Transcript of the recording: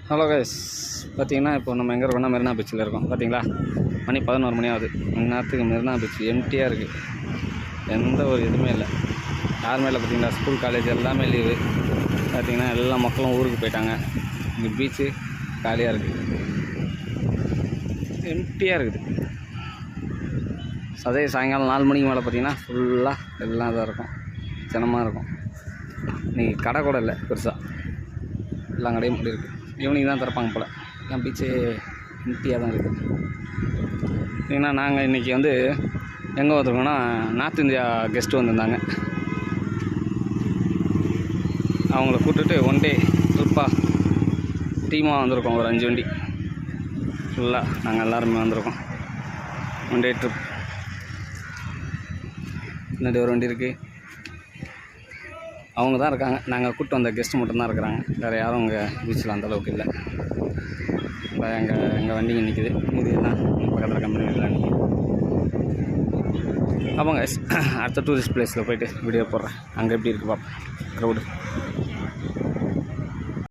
Hello guys, பார்த்தீங்கன்னா இப்போ நம்ம எங்கே இருக்கோம்னா மெரினா பீச்சில் இருக்கோம். பார்த்தீங்களா, மணி 11 மணி ஆகுது. இந்நேரத்துக்கு மெரினா பீச் எம்டியாக இருக்குது. எந்த ஒரு இதுவுமே இல்லை, யாருமே இல்லை. பார்த்தீங்களா, ஸ்கூல் காலேஜ் எல்லாமே லீவு. பார்த்தீங்கன்னா எல்லா மக்களும் ஊருக்கு போயிட்டாங்க. இங்கே பீச்சு காலியாக இருக்குது, எம்டியாக இருக்குது. அதே சாயங்காலம் 4 மணிக்கு மேலே பார்த்தீங்கன்னா ஃபுல்லாக எல்லாம் இதாக இருக்கும், ஜனமாக இருக்கும். இன்றைக்கி கடை கூட இல்லை பெருசாக, எல்லா கடையும் மூடி இருக்குது. ஈவினிங் தான் திறப்பாங்க போல். என் பீச்சு எம்டியாக தான் இருக்குது. ஏன்னா நாங்கள் இன்றைக்கி வந்து எங்கே வந்திருக்கோன்னா, நார்த் இந்தியா கெஸ்ட்டு வந்திருந்தாங்க. அவங்கள கூப்பிட்டுட்டு ஒன் டே ட்ரிப்பாக டீமாக வந்திருக்கோம். ஒரு 5 வண்டி ஃபுல்லாக நாங்கள் எல்லாருமே வந்திருக்கோம். One day trip. முன்னாடி ஒரு வண்டி இருக்குது, அவங்க தான் இருக்காங்க. நாங்கள் கூப்பிட்டு வந்த கெஸ்ட்டு மட்டும்தான் இருக்கிறாங்க, வேறு யாரும் இங்கே பீச்சில் அந்தளவுக்கு இல்லை. இப்போ எங்கள் வண்டிங்க நிற்கிது, இதுதான் பக்கத்தில் கம்பெனிலாம் நிற்கிது. ஆமாங்க, அடுத்த டூரிஸ்ட் பிளேஸில் போய்ட்டு வீடியோ போடுறேன். அங்கே எப்படி இருக்குது பார்ப்போம் க்ரௌடு.